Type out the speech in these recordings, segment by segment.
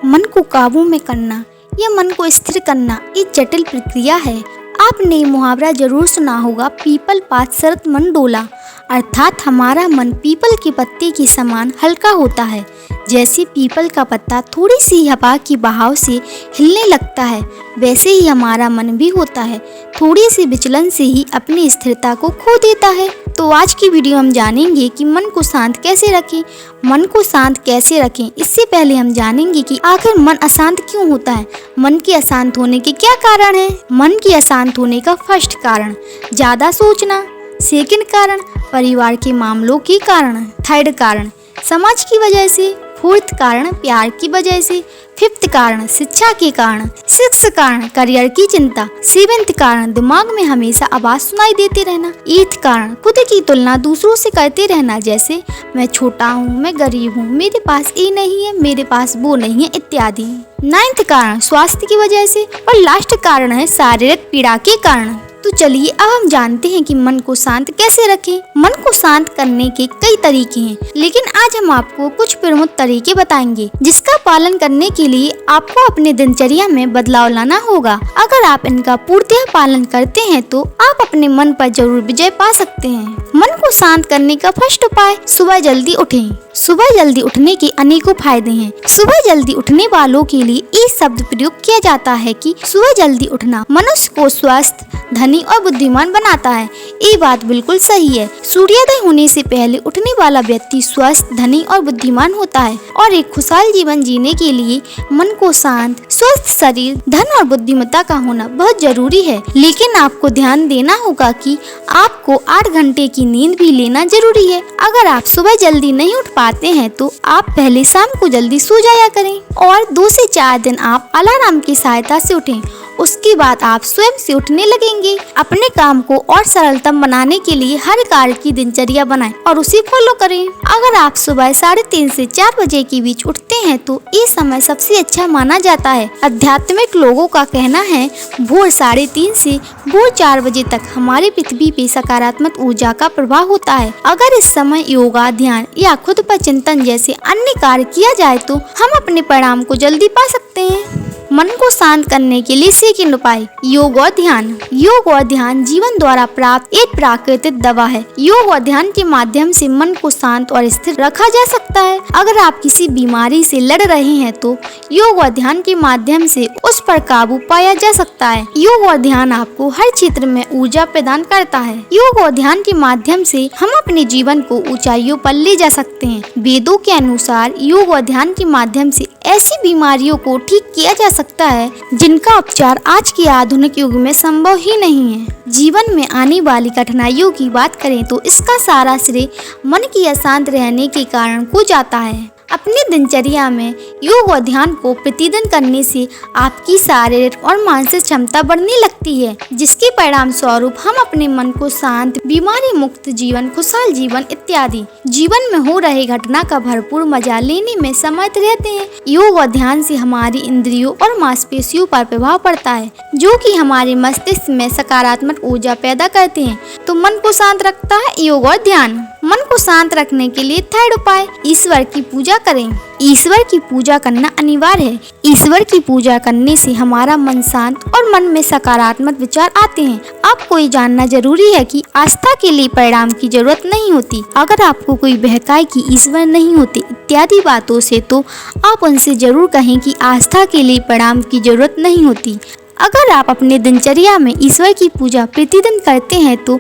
मन को काबू में करना या मन को स्थिर करना एक जटिल प्रक्रिया है। आपने ये मुहावरा जरूर सुना होगा, पीपल पात सरत मन डोला। अर्थात हमारा मन पीपल के पत्ते के समान हल्का होता है। जैसे पीपल का पत्ता थोड़ी सी हवा की बहाव से हिलने लगता है, वैसे ही हमारा मन भी होता है, थोड़ी सी विचलन से ही अपनी स्थिरता को खो देता है। तो आज की वीडियो हम जानेंगे कि मन को शांत कैसे रखें। मन को शांत कैसे रखें, इससे पहले हम जानेंगे कि आखिर मन अशांत क्यों होता है, मन के अशांत होने के क्या कारण हैं। मन के अशांत होने का फर्स्ट कारण ज़्यादा सोचना, सेकंड कारण परिवार के मामलों के कारण, थर्ड कारण समाज की वजह से, फोर्थ कारण प्यार की वजह से, फिफ्थ कारण शिक्षा के कारण, सिक्स्थ कारण करियर की चिंता, सेवेंथ कारण दिमाग में हमेशा आवाज सुनाई देते रहना, एथ कारण खुद की तुलना दूसरों से करते रहना, जैसे मैं छोटा हूँ, मैं गरीब हूँ, मेरे पास ये नहीं है, मेरे पास वो नहीं है इत्यादि। नाइन्थ कारण स्वास्थ्य की वजह से और लास्ट कारण है शारीरिक पीड़ा के कारण। तो चलिए अब हम जानते हैं कि मन को शांत कैसे रखें। मन को शांत करने के कई तरीके हैं, लेकिन आज हम आपको कुछ प्रमुख तरीके बताएंगे जिसका पालन करने के लिए आपको अपने दिनचर्या में बदलाव लाना होगा। अगर आप इनका पूर्णतः पालन करते हैं तो आप अपने मन पर जरूर विजय पा सकते हैं। मन को शांत करने का फर्स्ट उपाय, सुबह जल्दी उठें। सुबह जल्दी उठने के अनेकों फायदे हैं। सुबह जल्दी उठने वालों के लिए ये शब्द प्रयोग किया जाता है कि सुबह जल्दी उठना मनुष्य को स्वस्थ, धनी और बुद्धिमान बनाता है। ये बात बिल्कुल सही है। सूर्योदय होने से पहले उठने वाला व्यक्ति स्वस्थ, धनी और बुद्धिमान होता है और एक खुशहाल जीवन जीने के लिए मन को शांत, स्वस्थ शरीर, धन और बुद्धिमत्ता का होना बहुत जरूरी है। लेकिन आपको ध्यान देना होगा कि आपको 8 घंटे की नींद भी लेना जरूरी है। अगर आप सुबह जल्दी नहीं उठ पाते हैं तो आप पहले शाम को जल्दी सो जाया करें और 2 से 4 दिन आप अलार्म की सहायता से उठें। उसके बाद आप स्वयं से उठने लगेंगे। अपने काम को और सरलतम बनाने के लिए हर कार्य की दिनचर्या बनाएं और उसे फॉलो करें। अगर आप सुबह 3:30 से 4 बजे के बीच उठते हैं तो ये समय सबसे अच्छा माना जाता है। आध्यात्मिक लोगों का कहना है भोर 3:30 से भोर 4 बजे तक हमारी पृथ्वी पे सकारात्मक ऊर्जा का प्रभाव होता है। अगर इस समय योगा, ध्यान या खुद पर चिंतन जैसे अन्य कार्य किया जाए तो हम अपने परिणाम को जल्दी पा सकते हैं। मन को शांत करने के लिए सेकंड उपाय, योग और ध्यान। योग और ध्यान जीवन द्वारा प्राप्त एक प्राकृतिक दवा है। योग और ध्यान के माध्यम से मन को शांत और स्थिर रखा जा सकता है। अगर आप किसी बीमारी से लड़ रहे हैं तो योग और ध्यान के माध्यम से उस पर काबू पाया जा सकता है। योग और ध्यान आपको हर क्षेत्र में ऊर्जा प्रदान करता है। योग और ध्यान के माध्यम से हम अपने जीवन को ऊंचाइयों पर ले जा सकते हैं। वेदों के अनुसार योग और ध्यान के माध्यम से ऐसी बीमारियों को ठीक किया जा सकता है जिनका उपचार आज के आधुनिक युग में संभव ही नहीं है। जीवन में आने वाली कठिनाइयों की बात करें तो इसका सारा श्रेय मन की अशांत रहने के कारण को जाता है। अपनी दिनचर्या में योग और ध्यान को प्रतिदिन करने से आपकी शारीरिक और मानसिक क्षमता बढ़ने लगती है, जिसके परिणाम स्वरूप हम अपने मन को शांत, बीमारी मुक्त जीवन, खुशहाल जीवन इत्यादि जीवन में हो रहे घटना का भरपूर मजा लेने में समर्थ रहते हैं। योग और ध्यान से हमारी इंद्रियों और मांसपेशियों पर प्रभाव पड़ता है, जो कि हमारे मस्तिष्क में सकारात्मक ऊर्जा पैदा करते हैं। तो मन को शांत रखता है योग और ध्यान। मन को शांत रखने के लिए थर्ड उपाय, ईश्वर की पूजा करें। ईश्वर की पूजा करना अनिवार्य है। ईश्वर की पूजा करने से हमारा मन शांत और मन में सकारात्मक विचार आते हैं। आपको ये जानना जरूरी है कि आस्था के लिए परिणाम की जरूरत नहीं होती। अगर आपको कोई बहकाए कि ईश्वर नहीं होते इत्यादि बातों से तो आप उनसे जरूर कहें कि आस्था के लिए परिणाम की जरूरत नहीं होती। अगर आप अपने दिनचर्या में ईश्वर की पूजा प्रतिदिन करते हैं तो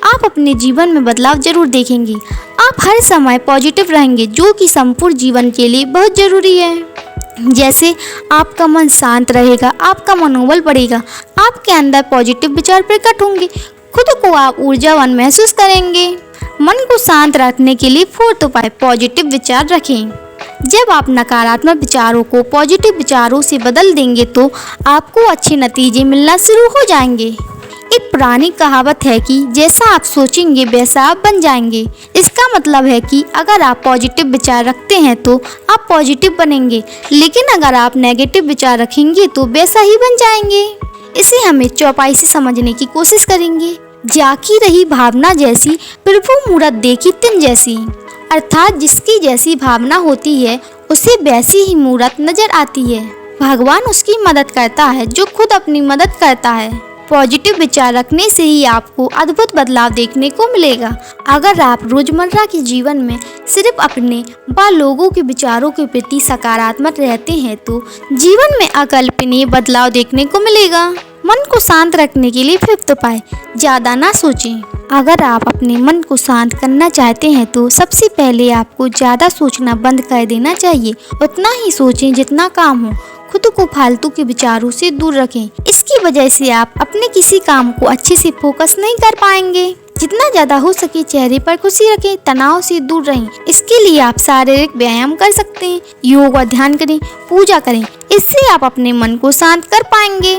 आप अपने जीवन में बदलाव जरूर देखेंगे। आप हर समय पॉजिटिव रहेंगे, जो कि संपूर्ण जीवन के लिए बहुत जरूरी है। जैसे आपका मन शांत रहेगा, आपका मनोबल बढ़ेगा, आपके अंदर पॉजिटिव विचार प्रकट होंगे, खुद को आप ऊर्जावान महसूस करेंगे। मन को शांत रखने के लिए फोर्थ उपाय, पॉजिटिव विचार रखें। जब आप नकारात्मक विचारों को पॉजिटिव विचारों से बदल देंगे तो आपको अच्छे नतीजे मिलना शुरू हो जाएंगे। एक पुरानी कहावत है कि जैसा आप सोचेंगे वैसा आप बन जाएंगे। इसका मतलब है कि अगर आप पॉजिटिव विचार रखते हैं तो आप पॉजिटिव बनेंगे, लेकिन अगर आप नेगेटिव विचार रखेंगे तो वैसा ही बन जाएंगे। इसे हमें चौपाई से समझने की कोशिश करेंगे। जाकी रही भावना जैसी, प्रभु मूरत देखी तिन जैसी। अर्थात जिसकी जैसी भावना होती है उसे वैसी ही मूर्त नजर आती है। भगवान उसकी मदद करता है जो खुद अपनी मदद करता है। पॉजिटिव विचार रखने से ही आपको अद्भुत बदलाव देखने को मिलेगा। अगर आप रोजमर्रा के जीवन में सिर्फ अपने व लोगों के विचारों के प्रति सकारात्मक रहते हैं तो जीवन में अकल्पनीय बदलाव देखने को मिलेगा। मन को शांत रखने के लिए 5th उपाय, ज़्यादा ना सोचें। अगर आप अपने मन को शांत करना चाहते हैं तो सबसे पहले आपको ज़्यादा सोचना बंद कर देना चाहिए। उतना ही सोचें जितना काम हो। खुद को फालतू के विचारों से दूर रखें। इसकी वजह से आप अपने किसी काम को अच्छे से फोकस नहीं कर पाएंगे। जितना ज्यादा हो सके चेहरे पर खुशी रखें, तनाव से दूर रहें। इसके लिए आप शारीरिक व्यायाम कर सकते हैं, योग और ध्यान करें, पूजा करें। इससे आप अपने मन को शांत कर पाएंगे।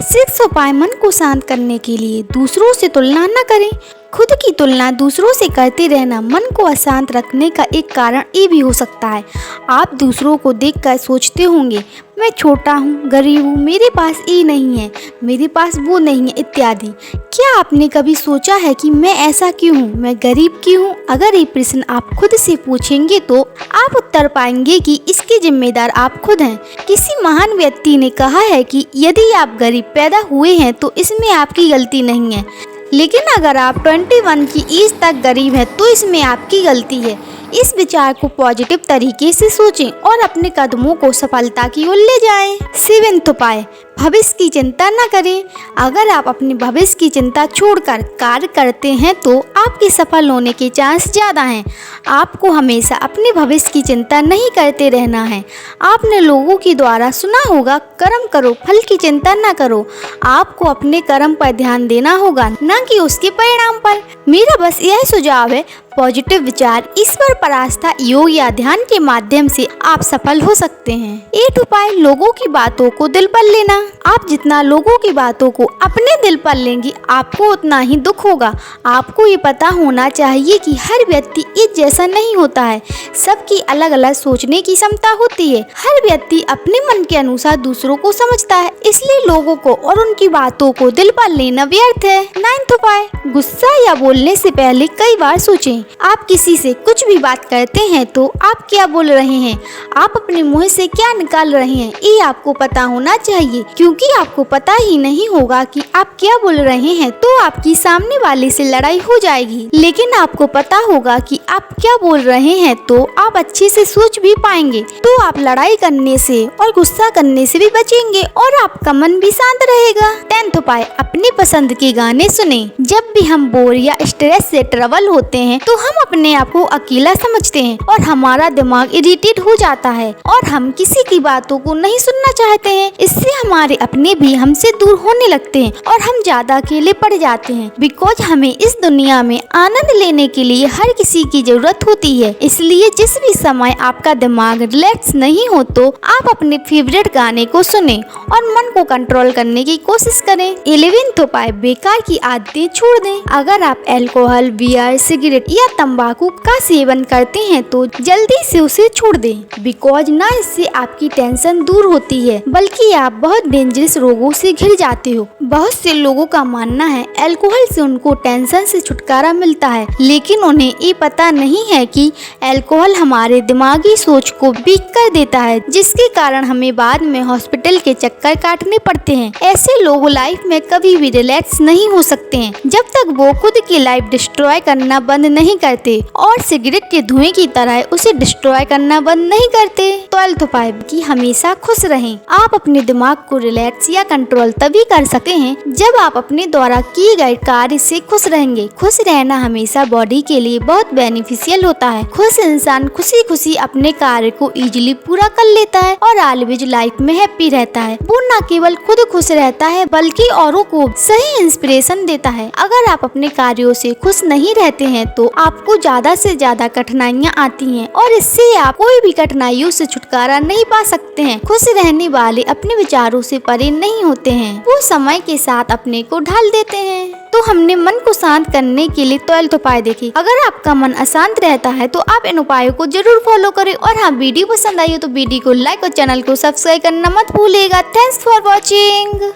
6th उपाय, मन को शांत करने के लिए दूसरों से तुलना न करें। खुद की तुलना दूसरों से करते रहना मन को अशांत रखने का एक कारण ये भी हो सकता है। आप दूसरों को देखकर सोचते होंगे, मैं छोटा हूँ, गरीब हूँ, मेरे पास ये नहीं है, मेरे पास वो नहीं है इत्यादि। क्या आपने कभी सोचा है कि मैं ऐसा क्यों हूँ, मैं गरीब क्यों हूँ? अगर ये प्रश्न आप खुद से पूछेंगे तो आप उत्तर पाएंगे कि इसके जिम्मेदार आप खुद हैं। किसी महान व्यक्ति ने कहा है कि यदि आप गरीब पैदा हुए हैं तो इसमें आपकी गलती नहीं है, लेकिन अगर आप 21 की एज तक गरीब हैं तो इसमें आपकी गलती है। इस विचार को पॉजिटिव तरीके से सोचें और अपने कदमों को सफलता की ओर ले जाएं। 7th उपाय, भविष्य की चिंता न करें। अगर आप अपने भविष्य की चिंता छोड़कर कार्य करते हैं तो आपके सफल होने के चांस ज़्यादा हैं। आपको हमेशा अपने भविष्य की चिंता नहीं करते रहना है। आपने लोगों के द्वारा सुना होगा, कर्म करो फल की चिंता न करो। आपको अपने कर्म पर ध्यान देना होगा, न कि उसके परिणाम पर। मेरा बस यह सुझाव है, पॉजिटिव विचार, ईश्वर पर आस्था, योग या ध्यान के माध्यम से आप सफल हो सकते हैं। 8 उपाय, लोगों की बातों को दिल पर लेना। आप जितना लोगों की बातों को अपने दिल पर लेंगे आपको उतना ही दुख होगा। आपको ये पता होना चाहिए कि हर व्यक्ति एक जैसा नहीं होता है। सबकी अलग अलग सोचने की क्षमता होती है। हर व्यक्ति अपने मन के अनुसार दूसरों को समझता है, इसलिए लोगों को और उनकी बातों को दिल पर लेना व्यर्थ है। 9th उपाय, गुस्सा या बोलने से पहले कई बार सोचें। आप किसी से कुछ भी बात करते हैं तो आप क्या बोल रहे हैं, आप अपने मुंह से क्या निकाल रहे हैं, ये आपको पता होना चाहिए। क्योंकि आपको पता ही नहीं होगा कि आप क्या बोल रहे हैं तो आपकी सामने वाले से लड़ाई हो जाएगी। लेकिन आपको पता होगा कि आप क्या बोल रहे हैं तो आप अच्छे से सोच भी पाएंगे, तो आप लड़ाई करने से और गुस्सा करने से भी बचेंगे और आपका मन भी शांत रहेगा। 10th उपाय, अपनी पसंद के गाने सुने। जब भी हम बोर या स्ट्रेस से ट्रबल होते हैं तो हम अपने आप को अकेला समझते हैं और हमारा दिमाग इरिटेट हो जाता है और हम किसी की बातों को नहीं सुनना चाहते हैं। इससे हमारे अपने भी हमसे दूर होने लगते हैं और हम ज्यादा अकेले पड़ जाते हैं। बिकॉज हमें इस दुनिया में आनंद लेने के लिए हर किसी की जरूरत होती है। इसलिए जिस भी समय आपका दिमाग रिलैक्स नहीं हो तो आप अपने फेवरेट गाने को सुने और मन को कंट्रोल करने की कोशिश करें। 11th उपाय, बेकार की आदतें छोड़ दें। अगर आप अल्कोहल, बियर, सिगरेट या तंबाकू का सेवन करते हैं तो जल्दी से उसे छोड़ दें। बिकॉज ना इससे आपकी टेंशन दूर होती है बल्कि आप बहुत डेंजरस रोगों से घिर जाते हो। बहुत से लोगों का मानना है अल्कोहल से उनको टेंशन से छुटकारा मिलता है, लेकिन उन्हें ये पता नहीं है कि अल्कोहल हमारे दिमागी सोच को वीक कर देता है, जिसके कारण हमें बाद में हॉस्पिटल के चक्कर काटने पड़ते हैं। ऐसे लोग लाइफ में कभी भी रिलैक्स नहीं हो सकते हैं जब तक वो खुद की लाइफ डिस्ट्रॉय करना बंद नहीं करते और सिगरेट के धुएं की तरह उसे डिस्ट्रॉय करना बंद नहीं करते। 12th उपाय, कि हमेशा खुश रहें। आप अपने दिमाग को रिलैक्स या कंट्रोल तभी कर सकते हैं जब आप अपने द्वारा किए गए कार्य से खुश रहेंगे। खुश रहना हमेशा बॉडी के लिए बहुत बेनिफिशियल होता है। खुश इंसान खुशी खुशी अपने कार्य को इजीली पूरा कर लेता है और ऑलवेज लाइफ में हैप्पी रहता है। वो न केवल खुद खुश रहता है बल्कि औरों को सही इंस्पिरेशन देता है। अगर आप अपने कार्यों से खुश नहीं रहते हैं तो आपको ज्यादा से ज्यादा कठिनाइयाँ आती हैं और इससे आप कोई भी कठिनाइयों से छुटकारा नहीं पा सकते हैं। खुश रहने वाले अपने विचारों से परे नहीं होते हैं, वो समय के साथ अपने को ढाल देते हैं। तो हमने मन को शांत करने के लिए 12th उपाय देखे। अगर आपका मन अशांत रहता है तो आप इन उपायों को जरूर फॉलो करें और हाँ, वीडियो पसंद आई हो तो वीडियो को लाइक और चैनल को सब्सक्राइब करना मत भूलिएगा। Thanks for watching.